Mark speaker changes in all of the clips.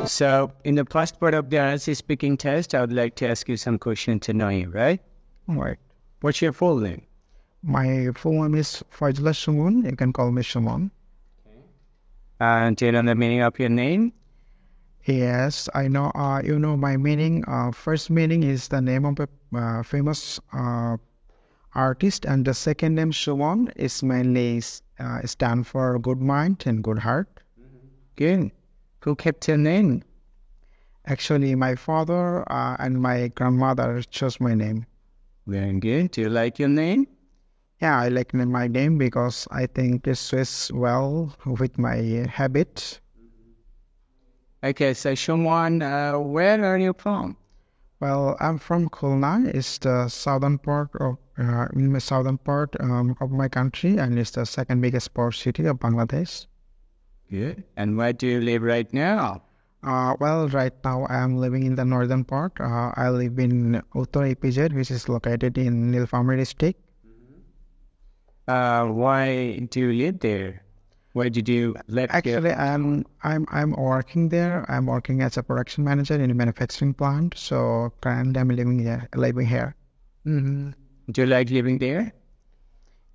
Speaker 1: So in the first part of the IELTS speaking test, I would like to ask you some questions to know you, right?
Speaker 2: Right.
Speaker 1: What's your full name?
Speaker 2: My full name is 𝐒𝐩𝐿𝐴 Shimon. You can call me Shimon.
Speaker 1: And do you know the meaning of your name?
Speaker 2: Yes, I know. You know my meaning. First meaning is the name of a famous artist, and the second name Shimon is mainly stand for good mind and good heart.
Speaker 1: Good. Who kept your name?
Speaker 2: Actually, my father and my grandmother chose my name.
Speaker 1: Very good. Do you like your name?
Speaker 2: Yeah, I like my name because I think it fits well with my habit.
Speaker 1: Okay, so Shimon, where are you from?
Speaker 2: Well, I'm from Khulna. It's the southern part of of my country, and it's the second biggest port city of Bangladesh.
Speaker 1: Good. And where do you live right now?
Speaker 2: Well, right now I am living in the northern part. I live in 𝐒𝐲𝐻, which is located in Nilphamari district.
Speaker 1: Why do you live there? Why did you live
Speaker 2: Actually, I'm working there. I'm working as a production manager in a manufacturing plant. So currently I'm living here.
Speaker 1: Mm-hmm. Do you like living there?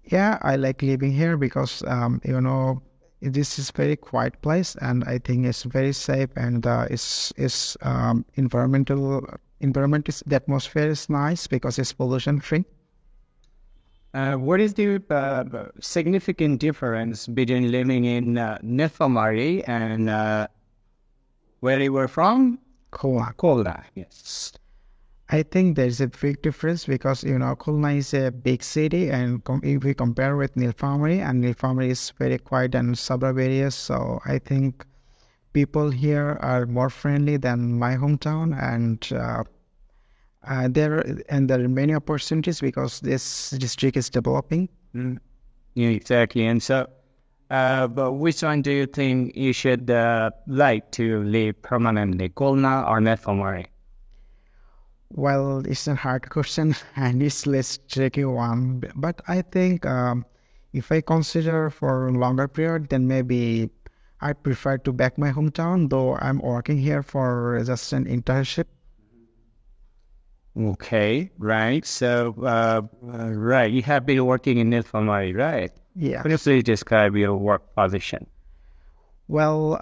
Speaker 2: Yeah, I like living here because you know, this is very quiet place, and I think it's very safe, and environment is, the atmosphere is nice because it's pollution free.
Speaker 1: What is the significant difference between living in Nilphamari and where you were from?
Speaker 2: Khulna.
Speaker 1: Yes.
Speaker 2: I think there's a big difference because, you know, Khulna is a big city, and if we compare with Nilphamari, and Nilphamari is very quiet and suburb areas, so I think people here are more friendly than my hometown, and there are many opportunities because this district is developing.
Speaker 1: Mm. Yeah, exactly. And so, but which one do you think you should like to live permanently, Khulna or Nilphamari?
Speaker 2: Well, it's a hard question and it's less tricky one. But I think if I consider for a longer period, then maybe I prefer to back my hometown, though I'm working here for just an internship.
Speaker 1: Okay, right. So, right, you have been working in Nilphamari, right?
Speaker 2: Yeah.
Speaker 1: Could you please describe your work position?
Speaker 2: Well,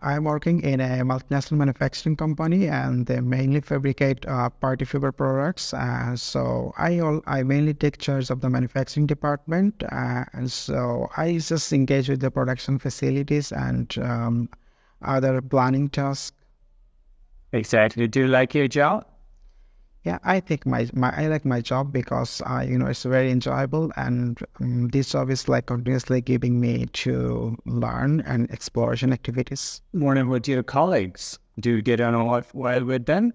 Speaker 2: I'm working in a multinational manufacturing company, and they mainly fabricate party fiber products. So I mainly take charge of the manufacturing department, and so I just engage with the production facilities and other planning tasks.
Speaker 1: Exactly. Do you like your job?
Speaker 2: Yeah, I think I like my job because you know, it's very enjoyable, and this job is like continuously giving me to learn and exploration activities.
Speaker 1: More with your colleagues. Do you get on well with them?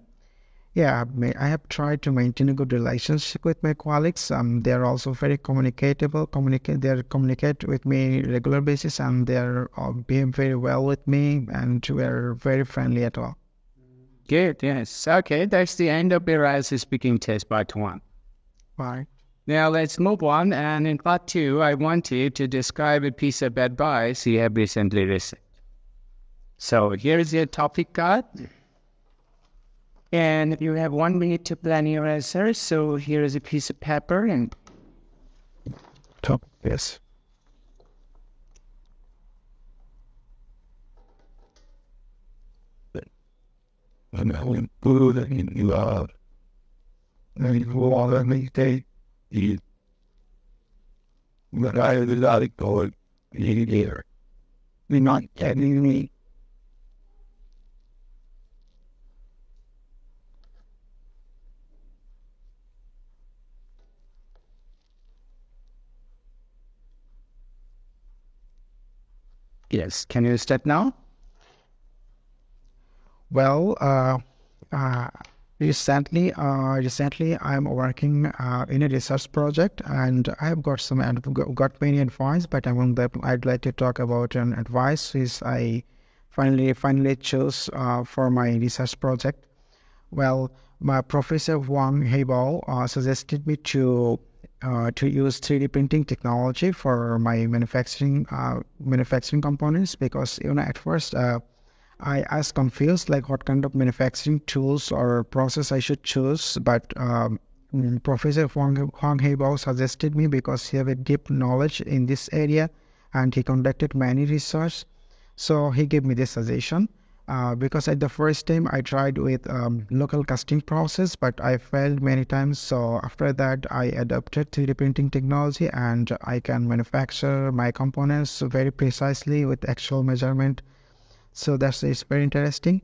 Speaker 2: Yeah, I have tried to maintain a good relationship with my colleagues. They are also very communicatable. They communicate with me regular basis, and they behave very well with me, and we are very friendly at all.
Speaker 1: Good, yes. Okay, that's the end of your IELTS speaking test part 1.
Speaker 2: Right.
Speaker 1: Now let's move on, and in part 2, I want you to describe a piece of advice you have recently received. So here's your topic card, and you have 1 minute to plan your answer. So here is a piece of paper and
Speaker 2: Top. Yes.
Speaker 3: And I will put it in love. And you want me to take it. But I will not go in here. You're not getting me.
Speaker 1: yes. Can you start now?
Speaker 2: Well, recently I'm working in a research project, and I've got got many advice, but I'd like to talk about an advice which I finally chose for my research project. Well, my professor 𝐒𝐲𝐻𝐒 suggested me to use 3D printing technology for my manufacturing components, because, you know, at first I was confused like what kind of manufacturing tools or process I should choose, but Professor 𝐒𝐄𝐲𝐻𝐒 suggested me because he have a deep knowledge in this area and he conducted many research. So he gave me this suggestion. Because at the first time I tried with local casting process, but I failed many times. So after that I adopted 3D printing technology and I can manufacture my components very precisely with actual measurement. So it's very interesting.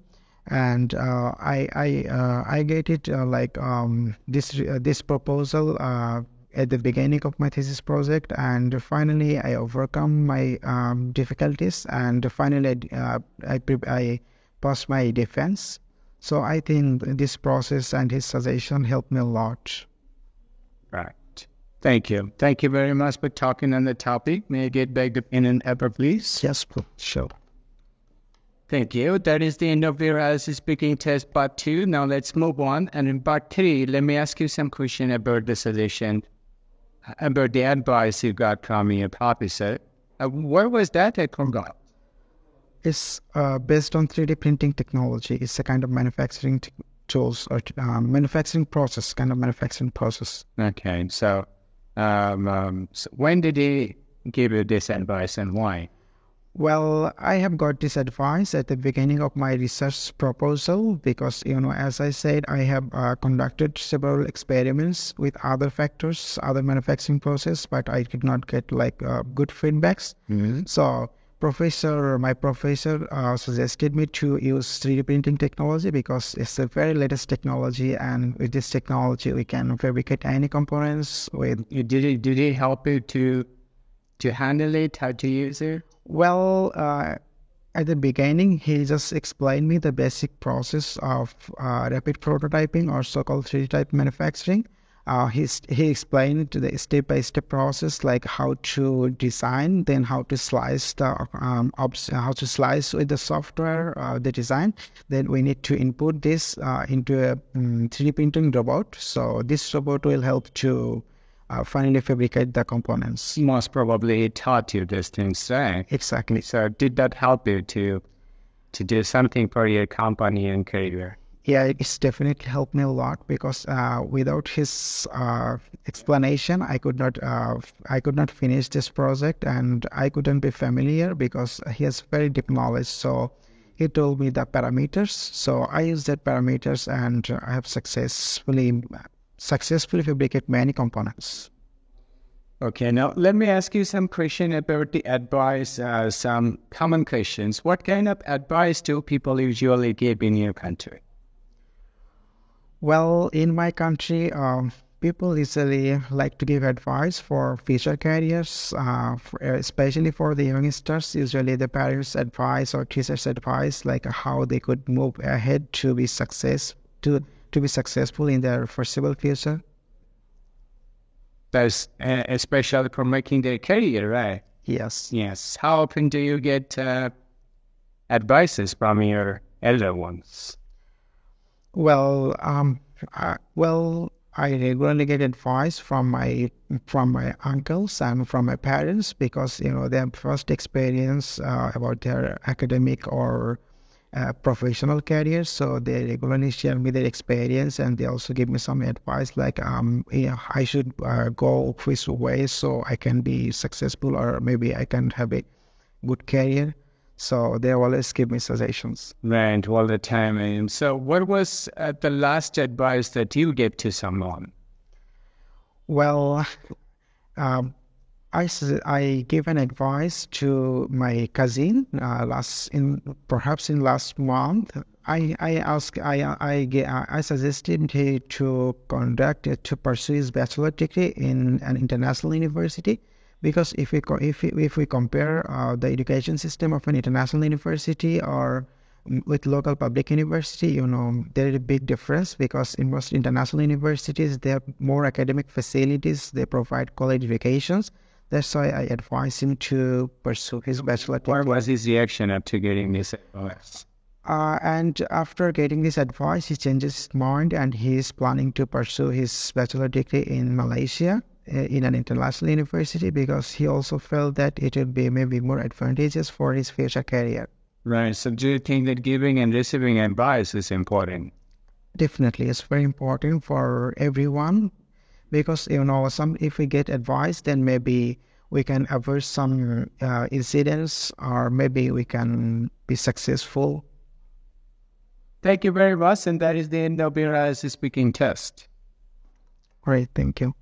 Speaker 2: And I get it this proposal at the beginning of my thesis project, and finally I overcome my difficulties, and finally I passed my defense. So I think this process and his suggestion helped me a lot.
Speaker 1: Right. Thank you. Thank you very much for talking on the topic. May I get back the pen and paper, please?
Speaker 2: Yes, sure.
Speaker 1: Thank you. That is the end of the IELTS speaking test part 2. Now let's move on. And in part 3, let me ask you some question about the suggestion, about the advice you got from your professor. Where was that? I forgot.
Speaker 2: It's based on 3D printing technology. It's a kind of manufacturing tools or manufacturing process, Okay,
Speaker 1: so when did he give you this advice and why?
Speaker 2: Well, I have got this advice at the beginning of my research proposal because, as I said, I have conducted several experiments with other factors, other manufacturing process, but I did not get good feedbacks.
Speaker 1: Mm-hmm.
Speaker 2: So my professor suggested me to use 3D printing technology because it's the very latest technology, and with this technology we can fabricate any components with.
Speaker 1: Did he help you to handle it, how to use it?
Speaker 2: Well, at the beginning, he just explained me the basic process of rapid prototyping, or so-called 3D type manufacturing. He explained the step-by-step process, like how to design, then how to slice with the software the design. Then we need to input this into a 3D printing robot. So this robot will help to finally fabricate the components.
Speaker 1: Most probably he taught you these things, right?
Speaker 2: Exactly.
Speaker 1: So did that help you to do something for your company and career?
Speaker 2: Yeah, it's definitely helped me a lot because without his explanation, I could not finish this project, and I couldn't be familiar because he has very deep knowledge. So he told me the parameters. So I used that parameters, and I have successfully fabricate many components.
Speaker 1: Okay, now let me ask you some question about the advice, some common questions. What kind of advice do people usually give in your country?
Speaker 2: Well, in my country, people usually like to give advice for future careers, especially for the youngsters. Usually the parents' advice or teachers' advice, like how they could move ahead to be successful in their foreseeable future.
Speaker 1: That's especially for making their career, right?
Speaker 2: Yes.
Speaker 1: Yes. How often do you get advices from your elder ones?
Speaker 2: Well, I regularly get advice from my uncles and from my parents because they have first experience about their academic or professional careers, so they regularly share me their experience, and they also give me some advice like I should go this way so I can be successful, or maybe I can have a good career. So they always give me suggestions.
Speaker 1: Right, all the time. So what was the last advice that you gave to someone?
Speaker 2: Well, I gave an advice to my cousin perhaps in last month. I suggested him to pursue his bachelor degree in an international university, because if we compare the education system of an international university or with local public university, there is a big difference, because in most international universities they have more academic facilities, they provide quality educations. That's why I advise him to pursue his bachelor degree.
Speaker 1: What was his reaction after getting this advice?
Speaker 2: And after getting this advice, he changes his mind, and he is planning to pursue his bachelor degree in Malaysia in an international university, because he also felt that it would be maybe more advantageous for his future career.
Speaker 1: Right. So do you think that giving and receiving advice is important?
Speaker 2: Definitely, it's very important for everyone because if we get advice, then maybe we can avoid some incidents, or maybe we can be successful.
Speaker 1: Thank you very much, and that is the end of your IELTS speaking test.
Speaker 2: Great, thank you.